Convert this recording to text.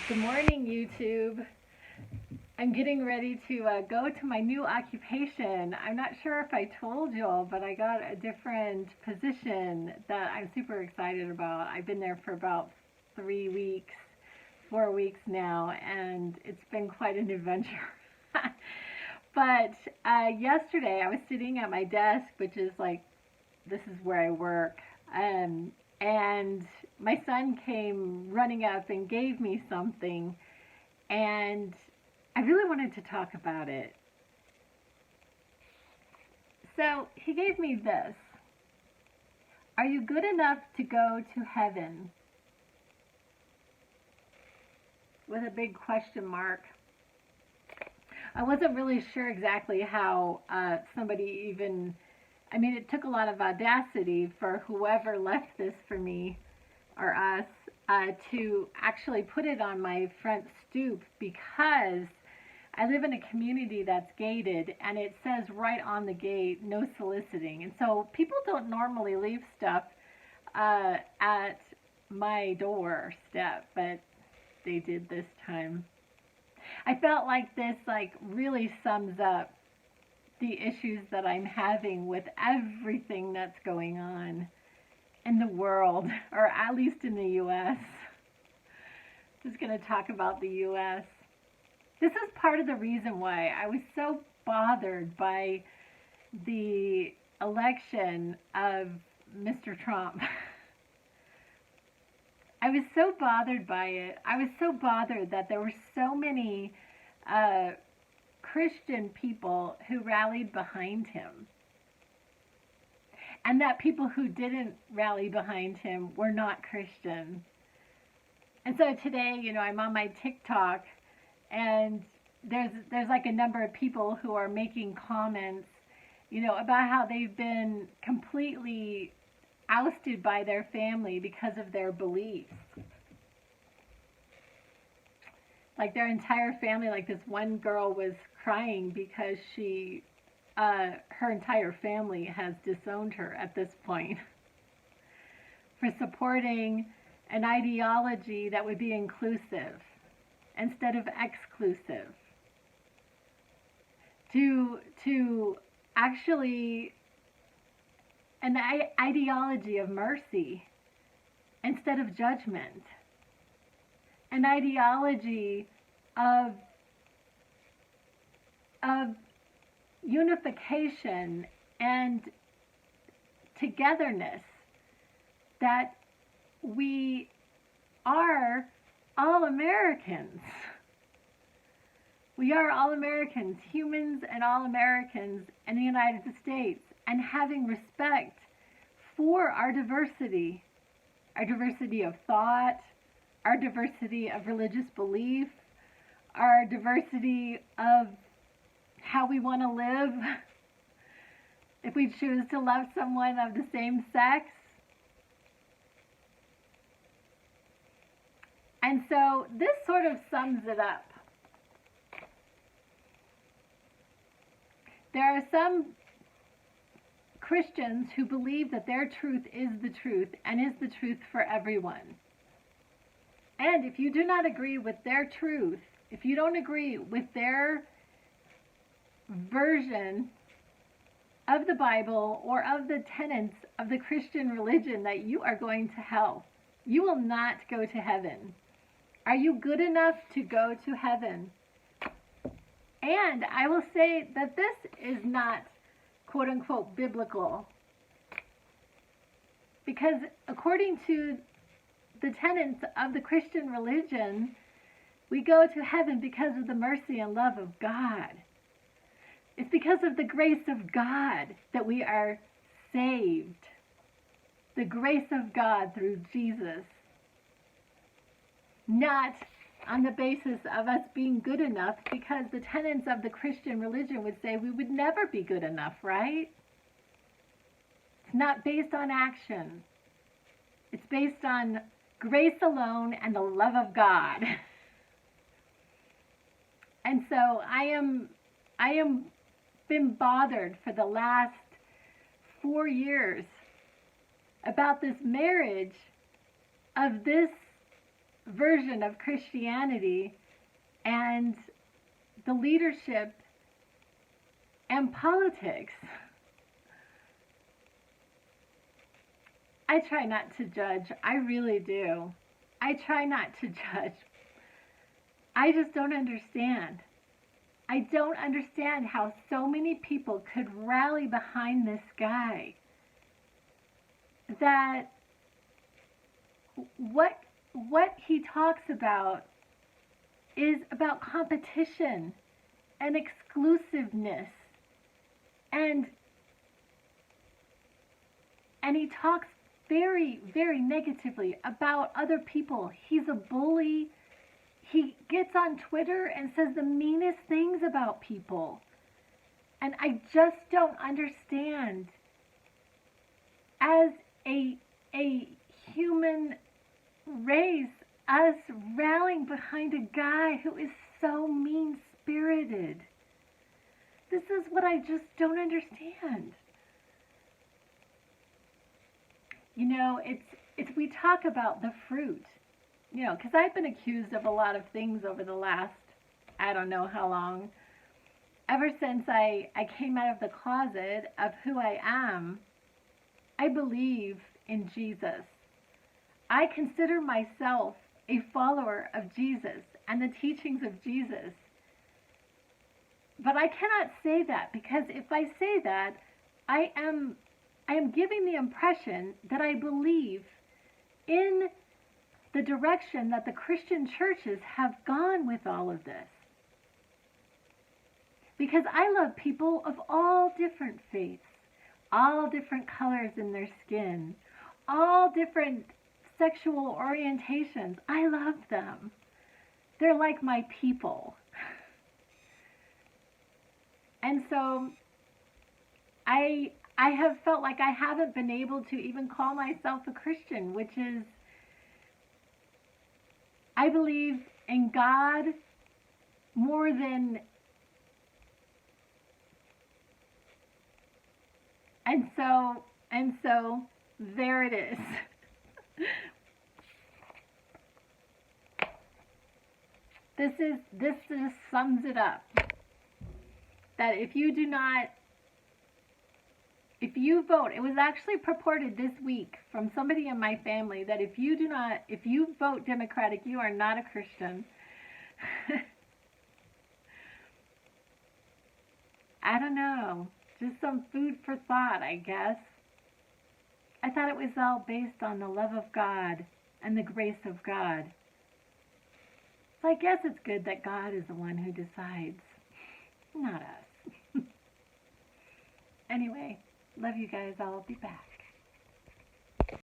Good morning, YouTube. I'm getting ready to go to my new occupation. I'm not sure if I told y'all, but I got a different position that I'm super excited about. I've been there for about 3 weeks, 4 weeks now, and it's been quite an adventure. But yesterday I was sitting at my desk, which is like, this is where I work, and my son came running up and gave me something, and I really wanted to talk about it. So he gave me this. Are you good enough to go to heaven? With a big question mark. I wasn't really sure exactly how somebody even, I mean, it took a lot of audacity for whoever left this for me or us to actually put it on my front stoop, because I live in a community that's gated, and it says right on the gate, no soliciting. And so people don't normally leave stuff at my doorstep, but they did this time. I felt like this really sums up the issues that I'm having with everything that's going on in the world, or at least in the US. Just going to talk about the US. This is part of the reason why I was so bothered by the election of Mr. Trump. I was so bothered by it. I was so bothered that there were so many Christian people who rallied behind him, and that people who didn't rally behind him were not Christian. And so today, I'm on my TikTok, and there's like a number of people who are making comments, about how they've been completely ousted by their family because of their beliefs. Like their entire family, like this one girl was crying because her entire family has disowned her at this point for supporting an ideology that would be inclusive instead of exclusive. To actually an ideology of mercy instead of judgment, an ideology of unification and togetherness, that we are all Americans. We are all Americans, humans and all Americans in the United States, and having respect for our diversity of thought, our diversity of religious belief, our diversity of how we want to live, if we choose to love someone of the same sex. And so this sort of sums it up. There are some Christians who believe that their truth is the truth and is the truth for everyone. And if you do not agree with their truth, if you don't agree with their version of the Bible or of the tenets of the Christian religion, that you are going to hell. You will not go to heaven. Are you good enough to go to heaven? And I will say that this is not, quote unquote, biblical. Because according to the tenets of the Christian religion, we go to heaven because of the mercy and love of God. It's because of the grace of God that we are saved. The grace of God through Jesus. Not on the basis of us being good enough, because the tenets of the Christian religion would say we would never be good enough, right? It's not based on action. It's based on grace alone and the love of God. And so I am been bothered for the last 4 years about this marriage of this version of Christianity and the leadership and politics. I try not to judge. I really do. I try not to judge. I just don't understand. I don't understand how so many people could rally behind this guy. That what he talks about is about competition and exclusiveness. And he talks very, very negatively about other people. He's a bully. He gets on Twitter and says the meanest things about people. And I just don't understand. As a human race, us rallying behind a guy who is so mean-spirited. This is what I just don't understand. You know, it's we talk about the fruit, you know, because I've been accused of a lot of things over the last, I don't know how long. Ever since I came out of the closet of who I am, I believe in Jesus. I consider myself a follower of Jesus and the teachings of Jesus. But I cannot say that, because if I say that, I am giving the impression that I believe in the direction that the Christian churches have gone with all of this. Because I love people of all different faiths, all different colors in their skin, all different sexual orientations. I love them. They're like my people. And so I have felt like I haven't been able to even call myself a Christian, which is, I believe in God more than, and so there it is. This just sums it up. That if you vote, it was actually purported this week from somebody in my family that if you vote Democratic, you are not a Christian. I don't know. Just some food for thought, I guess. I thought it was all based on the love of God and the grace of God. So I guess it's good that God is the one who decides, not us. Anyway, love you guys. I'll be back.